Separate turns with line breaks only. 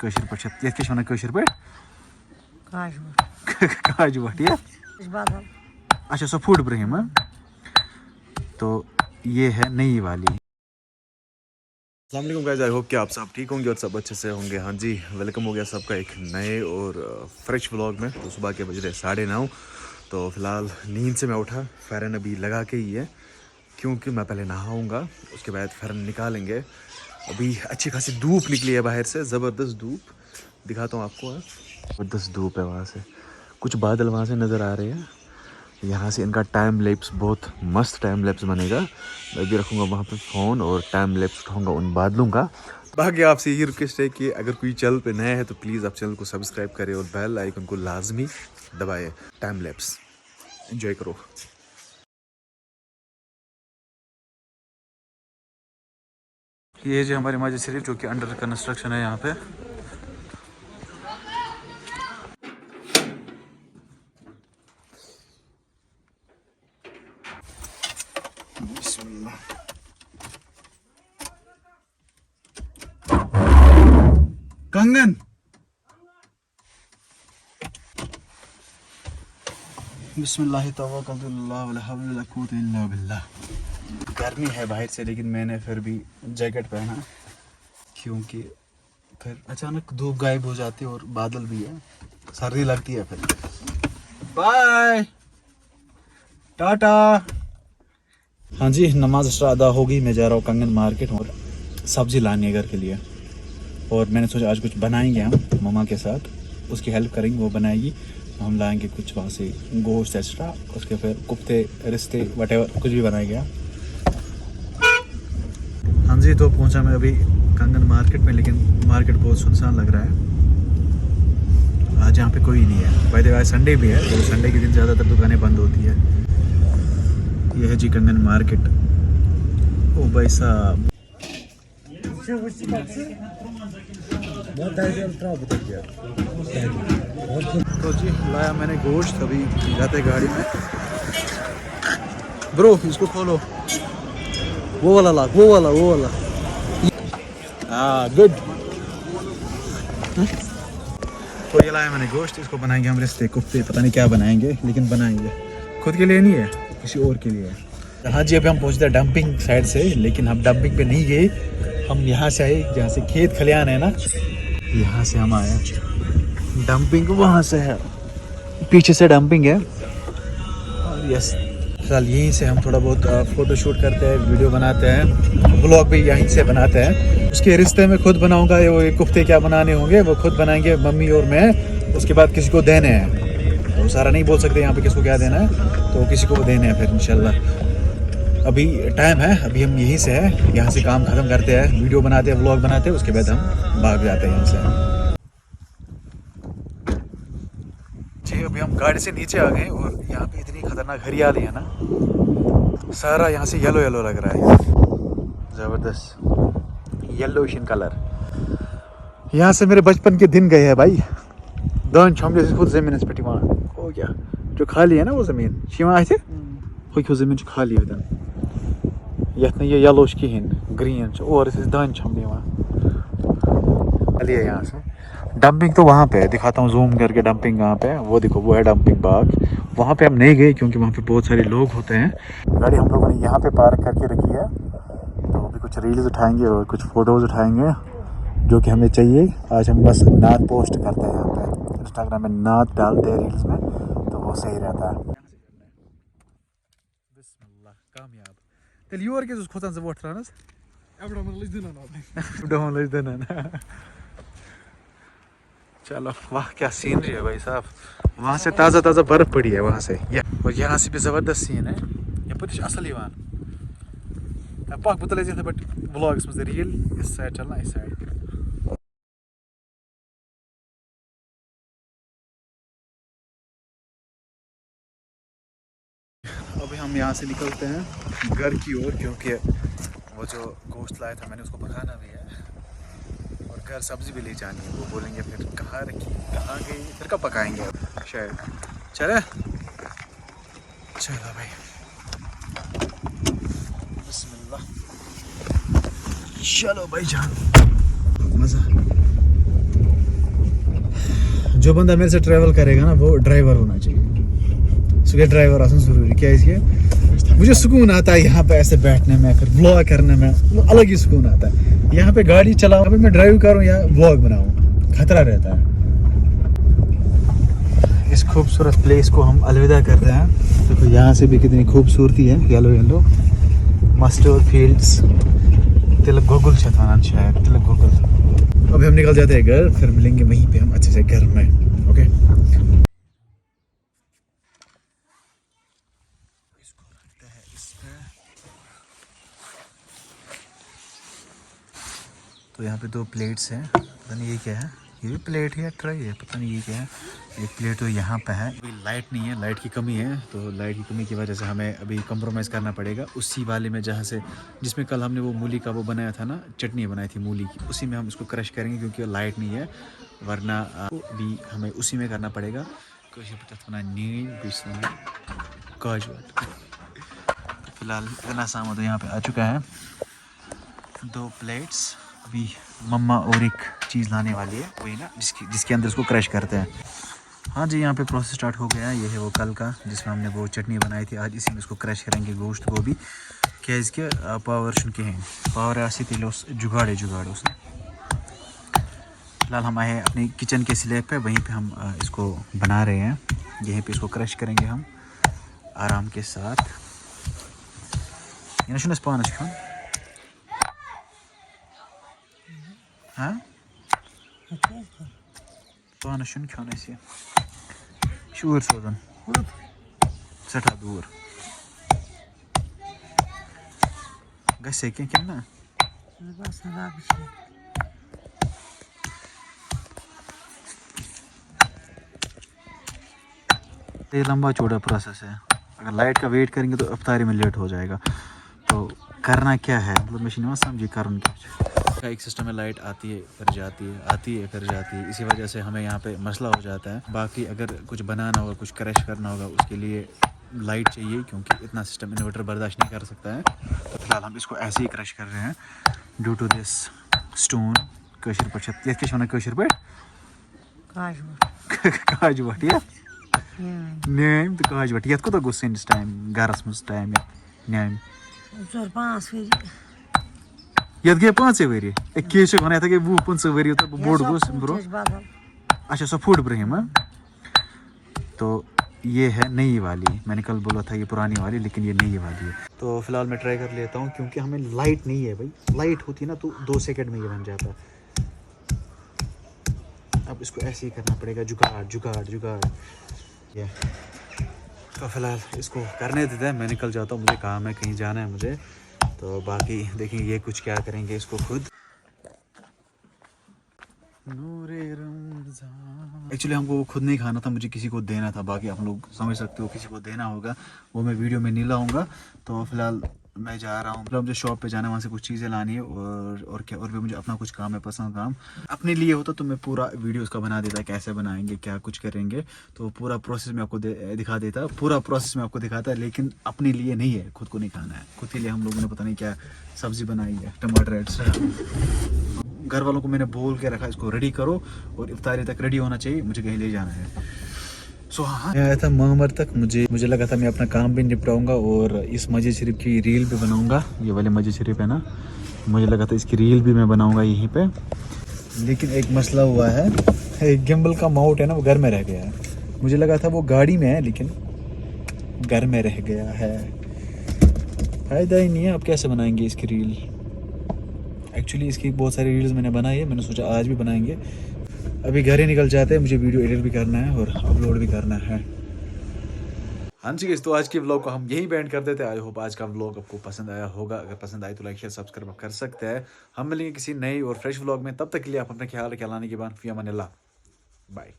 कशर पे ये क्या वन कशर पे काजू बट ये अच्छा सो फूड इब्राहिम। तो ये है नई वाली। अस्सलाम वालेकुम गाइस, आई होप कि आप सब ठीक होंगे और सब अच्छे से होंगे। हाँ जी, वेलकम हो गया सबका एक नए और फ्रेश व्लॉग में। तो सुबह के बज रहे 9:30। तो फिलहाल नींद से मैं उठा, फ़ैरन अभी लगा के ही है क्योंकि मैं पहले नहाऊंगा, उसके बाद फ़ैरन निकालेंगे। अभी अच्छी खासी धूप निकली है बाहर से, ज़बरदस्त धूप। दिखाता हूँ आपको, ज़बरदस्त धूप है। वहाँ से कुछ बादल वहाँ से नज़र आ रहे हैं। यहाँ से इनका टाइम लैप्स बहुत मस्त टाइम लैप्स बनेगा। मैं भी रखूँगा वहाँ पे फ़ोन और टाइम लैप्स उठाऊँगा उन बादलों का। बाकी आपसे यही रिक्वेस्ट है कि अगर कोई चैनल पे नया है तो प्लीज़ आप चैनल को सब्सक्राइब करें और बेल आइकन को लाजमी दबाएं। टाइम लैप्स एंजॉय करो। ये जो हमारे मस्जिद शरीफ जो कि अंडर कंस्ट्रक्शन है यहाँ पे। कंगन बिस्मिल्लाह तवक्कलतु अल्लाह वला हौला वला कुव्वता इल्ला बिल्लाह। गर्मी है बाहर से, लेकिन मैंने फिर भी जैकेट पहना क्योंकि फिर अचानक धूप गायब हो जाती है और बादल भी है, सर्दी लगती है फिर। बाय टाटा। हाँ जी, नमाज अदा हो गई। मैं जा रहा हूँ कंगन मार्केट और सब्जी लाने घर के लिए। और मैंने सोचा आज कुछ बनाएंगे हम मम्मा के साथ, उसकी हेल्प करेंगे, वो बनाएगी। हम लाएंगे कुछ वहाँ से गोश्त एक्स्ट्रा, उसके फिर कुफ्ते रिश्ते वटेवर कुछ भी बनाएंगे। हाँ जी, तो पहुँचा मैं अभी कंगन मार्केट में, लेकिन मार्केट बहुत सुनसान लग रहा है। आज यहाँ पे कोई नहीं है। भाई आज संडे भी है, तो संडे के दिन ज़्यादातर दुकानें बंद होती है। यह है जी कंगन मार्केट। ओ भाई साहब, तो जी लाया मैंने गोश्त, अभी जाते गाड़ी में। ब्रो इसको खोलो, वो वाला ला, वो वाला। हाँ गुड। तो ये लाया मैंने गोश्त, इसको बनाएंगे हम रिश्ते कुफ्ते, पता नहीं क्या बनाएंगे, लेकिन बनाएंगे। खुद के लिए नहीं है, किसी और के लिए है। हाँ जी, अभी हम पहुँचते हैं डंपिंग साइड से, लेकिन हम डंपिंग पे नहीं गए। हम यहाँ से आए, जहाँ से खेत खलियान है ना, यहाँ से हम आए। डंपिंग वहाँ से है, पीछे से डंपिंग है। और यस, फिलहाल यहीं से हम थोड़ा बहुत फ़ोटो शूट करते हैं, वीडियो बनाते हैं, व्लॉग भी यहीं से बनाते हैं। उसके रिश्ते में खुद बनाऊंगा। वो एक कुफ्ते क्या बनाने होंगे वो खुद बनाएंगे मम्मी और मैं। उसके बाद किसी को देने हैं, तो सारा नहीं बोल सकते यहाँ पे किसको क्या देना है, तो किसी को देने हैं फिर इंशाल्लाह। अभी टाइम है, अभी हम यहीं से है, यहाँ से काम ख़त्म करते हैं, वीडियो बनाते हैं, व्लॉग बनाते हैं, उसके बाद हम भाग जाते हैं यहाँ से। जी अभी हम गाड़ी से नीचे आ गए और यहाँ पे इतनी खतरनाक हरियाली है ना, सारा यहाँ से येलो येलो लग रहा है, ज़बरदस्त येलोइश इन कलर। यहाँ से मेरे बचपन के दिन गए हैं भाई। दान छम जैसे खुद ज़मीन पे हो गया, जो खाली है ना वो ज़मीन शिवा थे हो ज़मीन खाली होता यथ ये येलोश कहें ग्रीन और दान छम खाली है। यहाँ से डंपिंग तो वहाँ पे है, दिखाता हूँ जूम करके डंपिंग कहाँ पे है। वो देखो, वो है डंपिंग बाग। वहाँ पे हम नहीं गए क्योंकि वहाँ पे बहुत सारे लोग होते हैं। गाड़ी हम लोगों ने यहाँ पे पार्क करके रखी है, तो अभी कुछ रील्स उठाएंगे और कुछ फ़ोटोज़ उठाएंगे जो कि हमें चाहिए। आज हम बस नात पोस्ट करते हैं यहाँ पे, इंस्टाग्राम में नात डालते हैं रील्स में, तो वो सही रहता है। कामयाब तेल योर के खोतान से वोट त्रानस चलो, वाह क्या सीनरी है भाई साहब। वहाँ से ताज़ा ताज़ा बर्फ़ पड़ी है वहाँ से, और यहाँ से भी ज़बरदस्त सीन है। ये पता असल यवान पाक बतल बट व्लॉग्स में रील इस साइड चलना, इस साइड। अभी हम यहाँ से निकलते हैं घर की ओर, क्योंकि वो जो गोश्त लाया था मैंने उसको पकाना भी है और घर सब्ज़ी भी ले जानी है। वो बोलेंगे फिर कहाँ रखी, कहाँ गई, फिर कब पकाएंगे शायद। चले चलो भाई, बिस्मिल्लाह। चलो भाई जान, मज़ा। जो बंदा मेरे से ट्रैवल करेगा ना वो ड्राइवर होना चाहिए। सुबह ड्राइवर आसन जरूरी क्या इसलिए मुझे सुकून आता है यहाँ पे ऐसे बैठने में, फिर व्लॉग करने में अलग ही सुकून आता है। यहाँ पे गाड़ी चलाऊं, अभी मैं ड्राइव करूँ या व्लॉग बनाऊं, खतरा रहता है। इस खूबसूरत प्लेस को हम अलविदा करते हैं। देखो यहाँ से भी कितनी खूबसूरती है, येलो येलो मस्टर्ड फील्ड्स, तिलक गोगुल शतान शायद, तिलक गोगुल। अभी हम निकल जाते हैं घर, फिर मिलेंगे वहीं पे हम अच्छे से घर में। ओके इसको रखते हैं इस पे। तो यहाँ पे 2 प्लेट्स हैं, पता नहीं ये क्या है, ये भी प्लेट है या ट्राई है, पता नहीं ये क्या है। एक प्लेट तो यहाँ पे है, अभी लाइट नहीं है, लाइट की कमी है, तो लाइट की कमी की वजह से हमें अभी कंप्रोमाइज़ करना पड़ेगा उसी वाले में जहाँ से, जिसमें कल हमने वो मूली का वो बनाया था ना, चटनी बनाई थी मूली की, उसी में हम इसको क्रश करेंगे क्योंकि लाइट नहीं है, वरना भी हमें उसी में करना पड़ेगा। काजू फिलहाल इतना सामान तो यहाँ पे आ चुका है। 2 प्लेट्स, अभी मम्मा और एक चीज़ लाने वाली है, वही ना जिसके अंदर इसको क्रश करते हैं। हाँ जी, यहाँ पे प्रोसेस स्टार्ट हो गया है। ये है वो कल का जिसमें हमने वो चटनी बनाई थी, आज इसी में इसको क्रश करेंगे गोश्त को भी, क्या इसके पावर कहें पावर ऐसी थी जुगाड़े उसने। फिलहाल हम आए हैं अपनी किचन के स्लैब पे, वहीं पे हम इसको बना रहे हैं, यहीं पे इसको क्रश करेंगे हम आराम के साथ। ये ना पानस खान हाँ पानस खान शूर सोजन सठा दूर गसे क्या ना ये लंबा चौड़ा प्रोसेस है। अगर लाइट का वेट करेंगे तो अफ्तारी में लेट हो जाएगा। तो करना क्या है, मतलब मशीन में समझिए कारण क्या एक सिस्टम में लाइट आती है फिर जाती है, आती है फिर जाती है, इसी वजह से हमें यहाँ पे मसला हो जाता है। बाकी अगर कुछ बनाना होगा, कुछ क्रश करना होगा, उसके लिए लाइट चाहिए क्योंकि इतना सिस्टम इन्वर्टर बर्दाश्त नहीं कर सकता है। तो फिलहाल हम इसको ऐसे ही क्रश कर रहे हैं ड्यू टू दिस स्टोन। कशर पे कशर पे काजू वट नेम तो काज वट ये कोता गो सैंडिस टाइम गरस मज टाइम नेम
4-5 वरी
ये गए 5 वरी एक केस वन गए 20-25 वरी तो बोर्ड गो ब्रो। अच्छा सो फूड ब्रहिम। तो ये है नई वाली, मैंने कल बोला था ये पुरानी वाली, लेकिन ये नई वाली है। तो फिलहाल मैं ट्राई कर लेता हूँ क्योंकि हमें लाइट नहीं है भाई, लाइट होती ना तो 2 सेकंड में ये बन जाता। अब इसको ऐसे ही करना पड़ेगा, जुगाड़ ये। तो फिलहाल इसको करने देते हैं, मैं निकल जाता हूँ, मुझे काम है, कहीं जाना है मुझे। तो बाकी देखेंगे ये कुछ क्या करेंगे इसको खुद। एक्चुअली हमको खुद नहीं खाना था, मुझे किसी को देना था। बाकी आप लोग समझ सकते हो किसी को देना होगा, वो मैं वीडियो में नहीं लाऊंगा। तो फिलहाल मैं जा रहा हूँ, मतलब मुझे शॉप पे जाना है, वहाँ से कुछ चीज़ें लानी है और क्या, और भी मुझे अपना कुछ काम है, पसंद काम। अपने लिए होता तो मैं पूरा वीडियो उसका बना देता, कैसे बनाएंगे, क्या कुछ करेंगे, तो पूरा प्रोसेस में आपको दिखा देता, पूरा प्रोसेस में आपको दिखाता है। लेकिन अपने लिए नहीं है, खुद को नहीं खाना है। खुद के लिए हम लोगों ने पता नहीं क्या सब्जी बनाई है, टमाटर एक्स्ट्रा। घर वालों को मैंने बोल के रखा इसको रेडी करो और इफ्तारी तक रेडी होना चाहिए, मुझे कहीं ले जाना है। हाँ मैं आया था मामर तक, मुझे लगा था मैं अपना काम भी निपटाऊंगा और इस मस्जिद शरीफ की रील भी बनाऊंगा। ये वाले मस्जिद शरीफ है ना, मुझे लगा था इसकी रील भी मैं बनाऊंगा यहीं पे। लेकिन एक मसला हुआ है, एक गिम्बल का माउंट है ना, वो घर में रह गया है। मुझे लगा था वो गाड़ी में है, लेकिन घर में रह गया है। फ़ायदा ही नहीं है, अब कैसे बनाएंगे इसकी रील। एक्चुअली इसकी बहुत सारी रील्स मैंने बनाई है, मैंने सोचा आज भी बनाएंगे। अभी घर ही निकल जाते हैं, मुझे वीडियो एडिट भी करना है और अपलोड भी करना है। हाँ जी गाइस, तो आज के व्लॉग को हम यहीं बैंड कर देते हैं। आई होप आज का व्लॉग आपको पसंद आया होगा। अगर पसंद आए तो लाइक शेयर सब्सक्राइब कर सकते हैं। हम मिलेंगे किसी नई और फ्रेश व्लॉग में, तब तक के लिए आप अपना ख्याल रखें। अल्लाह के बाद फिर अमान अल्लाह, बाय।